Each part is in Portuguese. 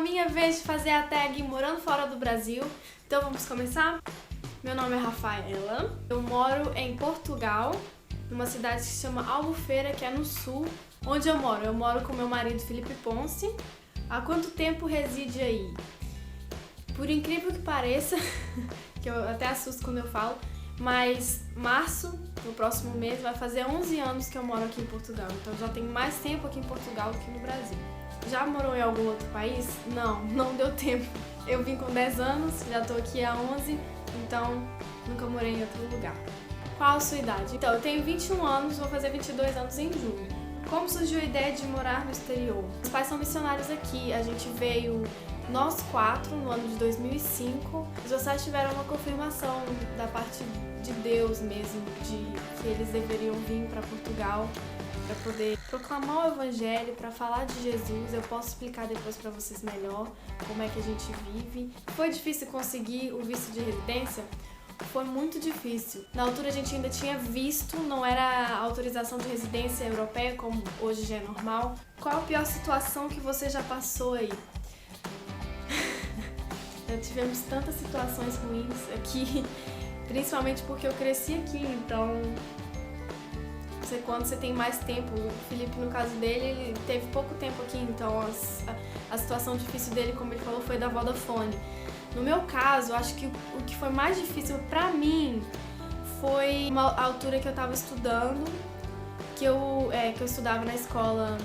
minha vez de fazer a tag morando fora do Brasil. Então vamos começar? Meu nome é Rafaela, eu moro em Portugal, numa cidade que se chama Albufeira, que é no sul. Onde eu moro? Eu moro com meu marido Felipe Ponce. Há quanto tempo reside aí? Por incrível que pareça, que eu até assusto quando eu falo, mas março, no próximo mês, vai fazer 11 anos que eu moro aqui em Portugal. Então já tenho mais tempo aqui em Portugal do que no Brasil. Já morou em algum outro país? Não deu tempo. Eu vim com 10 anos, já tô aqui há 11, então nunca morei em outro lugar. Qual a sua idade? Então, eu tenho 21 anos, vou fazer 22 anos em julho. Como surgiu a ideia de morar no exterior? Os pais são missionários aqui, a gente veio nós 4 no ano de 2005. Os meus pais tiveram uma confirmação da parte de Deus mesmo, de que eles deveriam vir para Portugal para poder proclamar o evangelho, para falar de Jesus. Eu posso explicar depois para vocês melhor como é que a gente vive. Foi difícil conseguir o visto de residência? Foi muito difícil. Na altura a gente ainda tinha visto, não era autorização de residência europeia, como hoje já é normal. Qual a pior situação que você já passou aí? Já tivemos tantas situações ruins aqui, principalmente porque eu cresci aqui, então quando você tem mais tempo. O Felipe, no caso dele, ele teve pouco tempo aqui, então a situação difícil dele, como ele falou, foi da Vodafone. No meu caso, acho que o que foi mais difícil pra mim foi a altura que eu tava estudando, que eu estudava na escola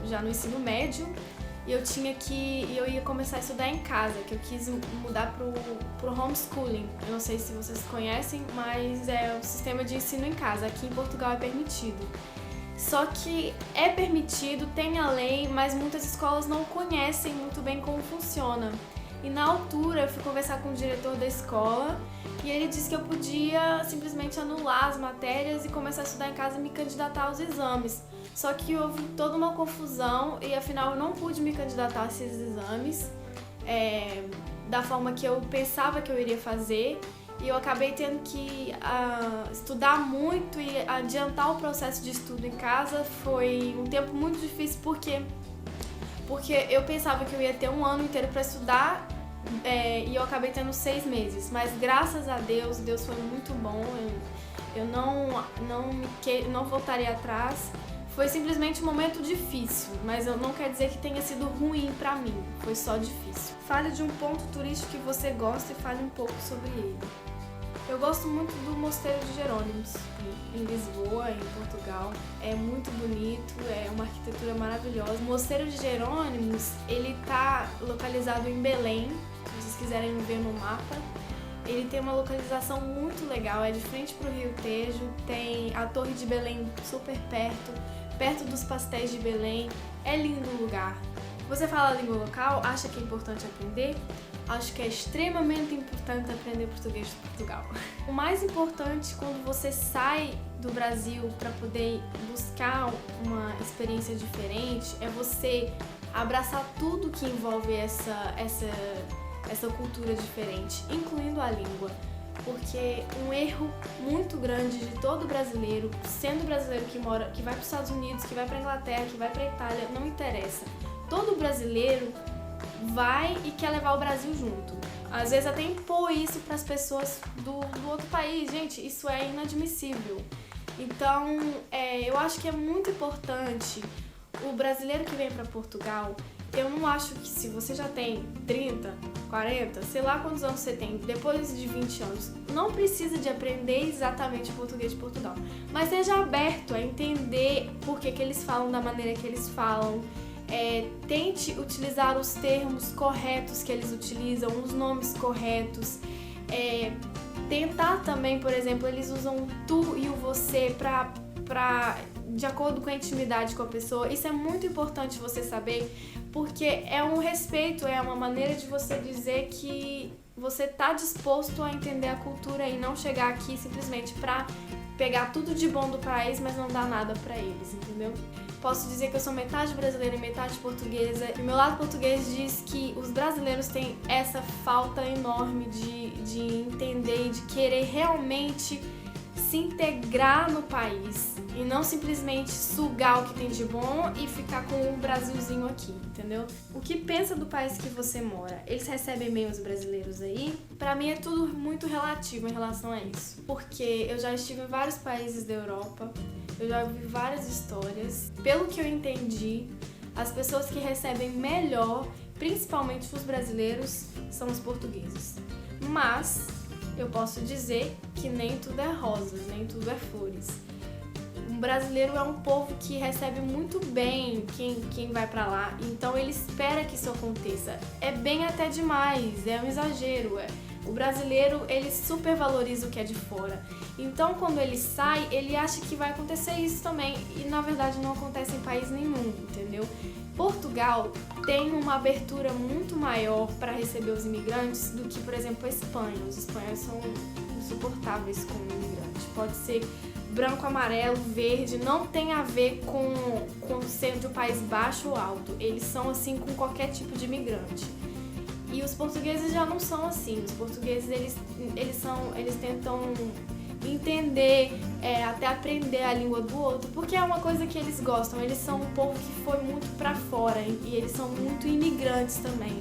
já no ensino médio, e eu ia começar a estudar em casa, que eu quis mudar pro homeschooling. Eu não sei se vocês conhecem, mas é o sistema de ensino em casa. Aqui em Portugal é permitido. Só que é permitido, tem a lei, mas muitas escolas não conhecem muito bem como funciona. E na altura eu fui conversar com o diretor da escola e ele disse que eu podia simplesmente anular as matérias e começar a estudar em casa e me candidatar aos exames. Só que houve toda uma confusão e afinal eu não pude me candidatar a esses exames da forma que eu pensava que eu iria fazer, e eu acabei tendo que estudar muito e adiantar o processo de estudo em casa. Foi um tempo muito difícil porque eu pensava que eu ia ter um ano inteiro para estudar e eu acabei tendo 6 meses. Mas graças a Deus, Deus foi muito bom. Eu não voltaria atrás. Foi simplesmente um momento difícil, mas não quer dizer que tenha sido ruim pra mim. Foi só difícil. Fale de um ponto turístico que você gosta e fale um pouco sobre ele. Eu gosto muito do Mosteiro de Jerônimos, em Lisboa, em Portugal. É muito bonito, é uma arquitetura maravilhosa. O Mosteiro de Jerônimos, ele tá localizado em Belém, se vocês quiserem ver no mapa. Ele tem uma localização muito legal, é de frente pro Rio Tejo, tem a Torre de Belém super perto dos pastéis de Belém. É lindo o lugar. Você fala a língua local, acha que é importante aprender? Acho que é extremamente importante aprender português de Portugal. O mais importante quando você sai do Brasil para poder buscar uma experiência diferente é você abraçar tudo que envolve essa cultura diferente, incluindo a língua. Porque um erro muito grande de todo brasileiro, sendo brasileiro que vai para os Estados Unidos, que vai para a Inglaterra, que vai para a Itália, não interessa. Todo brasileiro vai e quer levar o Brasil junto. Às vezes até impor isso para as pessoas do outro país. Gente, isso é inadmissível. Então, eu acho que é muito importante o brasileiro que vem para Portugal. Eu não acho que se você já tem 30, 40, sei lá quantos anos você tem, depois de 20 anos, não precisa de aprender exatamente o português de Portugal. Mas seja aberto a entender por que eles falam da maneira que eles falam. Tente utilizar os termos corretos que eles utilizam, os nomes corretos. Tentar também, por exemplo, eles usam o tu e o você de acordo com a intimidade com a pessoa. Isso é muito importante você saber, porque é um respeito, é uma maneira de você dizer que você tá disposto a entender a cultura e não chegar aqui simplesmente pra pegar tudo de bom do país, mas não dar nada pra eles, entendeu? Posso dizer que eu sou metade brasileira e metade portuguesa, e o meu lado português diz que os brasileiros têm essa falta enorme de entender e de querer realmente se integrar no país e não simplesmente sugar o que tem de bom e ficar com o Brasilzinho aqui, entendeu? O que pensa do país que você mora? Eles recebem bem os brasileiros aí? Pra mim é tudo muito relativo em relação a isso, porque eu já estive em vários países da Europa, eu já ouvi várias histórias. Pelo que eu entendi, as pessoas que recebem melhor, principalmente os brasileiros, são os portugueses. Mas eu posso dizer que nem tudo é rosas, nem tudo é flores. O brasileiro é um povo que recebe muito bem quem vai pra lá, então ele espera que isso aconteça. É bem até demais, é um exagero. O brasileiro, ele super valoriza o que é de fora. Então, quando ele sai, ele acha que vai acontecer isso também. E, na verdade, não acontece em país nenhum, entendeu? Portugal tem uma abertura muito maior para receber os imigrantes do que, por exemplo, a Espanha. Os espanhóis são insuportáveis com o imigrante. Pode ser branco, amarelo, verde, não tem a ver com ser de um país baixo ou alto. Eles são assim com qualquer tipo de imigrante. E os portugueses já não são assim. Os portugueses, eles tentam entender, até aprender a língua do outro, porque é uma coisa que eles gostam. Eles são um povo que foi muito pra fora e eles são muito imigrantes também.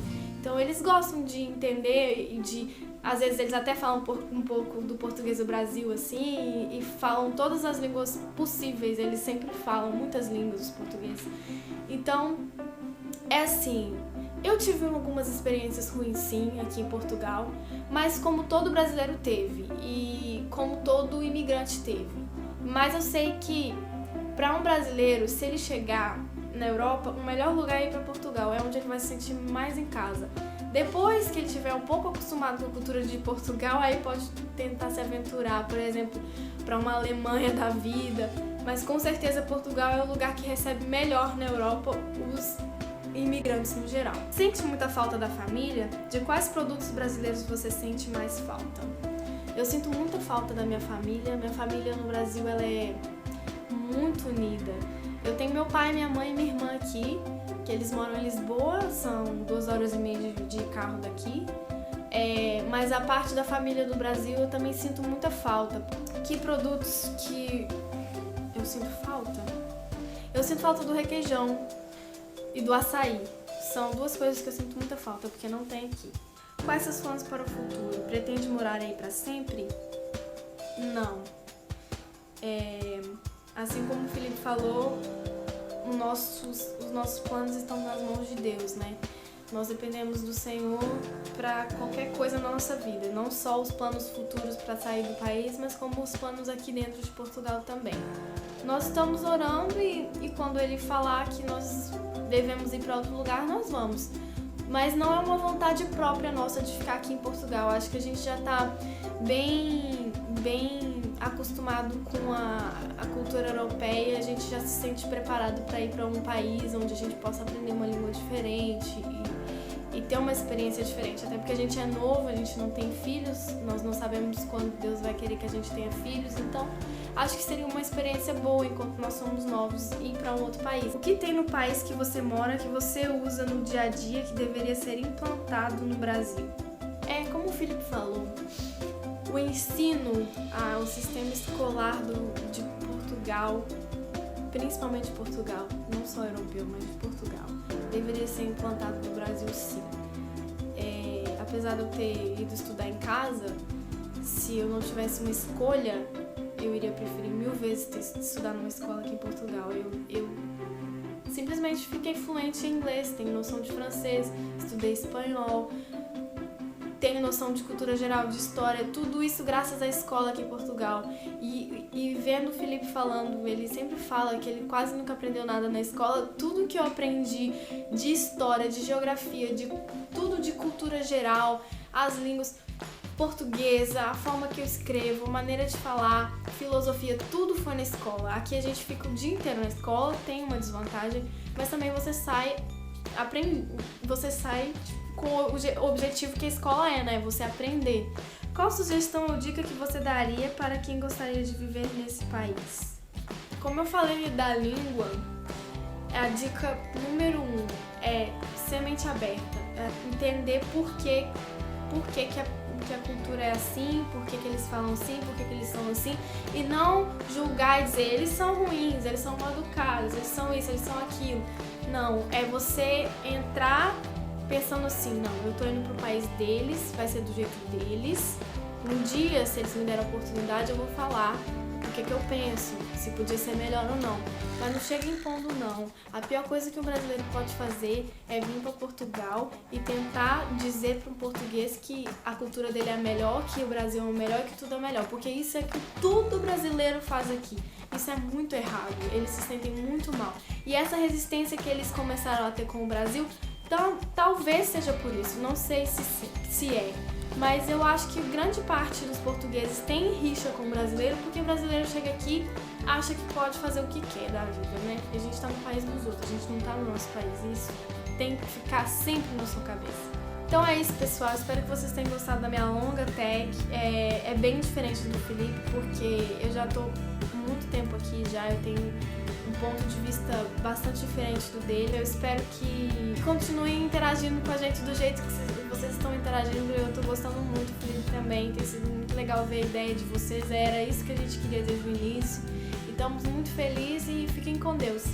Então eles gostam de entender e às vezes eles até falam um pouco do português do Brasil, assim, e falam todas as línguas possíveis. Eles sempre falam muitas línguas, os portugueses. Então, é assim... Eu tive algumas experiências ruins, sim, aqui em Portugal, mas como todo brasileiro teve e como todo imigrante teve. Mas eu sei que para um brasileiro, se ele chegar na Europa, o melhor lugar é ir para Portugal, é onde ele vai se sentir mais em casa. Depois que ele estiver um pouco acostumado com a cultura de Portugal, aí pode tentar se aventurar, por exemplo, para uma Alemanha da vida. Mas com certeza Portugal é o lugar que recebe melhor na Europa os imigrantes no geral. Sente muita falta da família? De quais produtos brasileiros você sente mais falta? Eu sinto muita falta da minha família. Minha família no Brasil, ela é muito unida. Eu tenho meu pai, minha mãe e minha irmã aqui, que eles moram em Lisboa, são 2 horas e meia de carro daqui. Mas a parte da família do Brasil eu também sinto muita falta. Que produtos que eu sinto falta? Eu sinto falta do requeijão e do açaí. São duas coisas que eu sinto muita falta, porque não tem aqui. Quais seus planos para o futuro? Pretende morar aí para sempre? Não. Assim como o Felipe falou, os nossos planos estão nas mãos de Deus, né? Nós dependemos do Senhor para qualquer coisa na nossa vida. Não só os planos futuros para sair do país, mas como os planos aqui dentro de Portugal também. Nós estamos orando e quando Ele falar que nós devemos ir para outro lugar, nós vamos. Mas não é uma vontade própria nossa de ficar aqui em Portugal. Acho que a gente já está bem acostumado com a cultura europeia. A gente já se sente preparado para ir para um país onde a gente possa aprender uma língua diferente e ter uma experiência diferente. Até porque a gente é novo, a gente não tem filhos, nós não sabemos quando Deus vai querer que a gente tenha filhos. Então, acho que seria uma experiência boa enquanto nós somos novos ir para um outro país. O que tem no país que você mora, que você usa no dia a dia, que deveria ser implantado no Brasil? Como o Felipe falou, o ensino, o sistema escolar de Portugal, principalmente Portugal, não só europeu, mas de Portugal, deveria ser implantado no Brasil, sim. Apesar de eu ter ido estudar em casa, se eu não tivesse uma escolha, eu iria preferir 1000 vezes estudar numa escola aqui em Portugal. Eu simplesmente fiquei fluente em inglês, tenho noção de francês, estudei espanhol, tenho noção de cultura geral, de história, tudo isso graças à escola aqui em Portugal. E vendo o Felipe falando, ele sempre fala que ele quase nunca aprendeu nada na escola. Tudo que eu aprendi de história, de geografia, de tudo de cultura geral, as línguas portuguesa, a forma que eu escrevo, a maneira de falar, filosofia, tudo foi na escola. Aqui a gente fica o dia inteiro na escola, tem uma desvantagem, mas também você sai com o objetivo que a escola né? Você aprender. Qual sugestão ou dica que você daria para quem gostaria de viver nesse país? Como eu falei da língua, a dica número 1 é ser mente aberta, entender por que porque a cultura é assim, por que eles falam assim, por que eles são assim, e não julgar e dizer, eles são ruins, eles são mal educados, eles são isso, eles são aquilo. Não, é você entrar pensando assim, não, eu tô indo pro país deles, vai ser do jeito deles. Um dia, se eles me deram a oportunidade, eu vou falar o que eu penso, se podia ser melhor ou não. Mas não chega impondo, não. A pior coisa que um brasileiro pode fazer é vir para Portugal e tentar dizer para um português que a cultura dele é melhor, que o Brasil é melhor, que tudo é melhor. Porque isso é que tudo brasileiro faz aqui. Isso é muito errado. Eles se sentem muito mal. E essa resistência que eles começaram a ter com o Brasil, talvez seja por isso. Não sei se é. Mas eu acho que grande parte dos portugueses tem rixa com o brasileiro, porque o brasileiro chega aqui, acha que pode fazer o que quer da vida, né? E a gente tá no país dos outros, a gente não tá no nosso país. Isso tem que ficar sempre na sua cabeça. Então é isso, pessoal. Espero que vocês tenham gostado da minha longa tag. É bem diferente do Felipe, porque eu já tô muito tempo aqui já, eu tenho um ponto de vista bastante diferente do dele. Eu espero que continuem interagindo com a gente do jeito que vocês estão interagindo. Eu tô gostando muito, o Felipe também. Tem sido muito legal ver a ideia de vocês. Era isso que a gente queria desde o início. E estamos muito felizes e fiquem com Deus.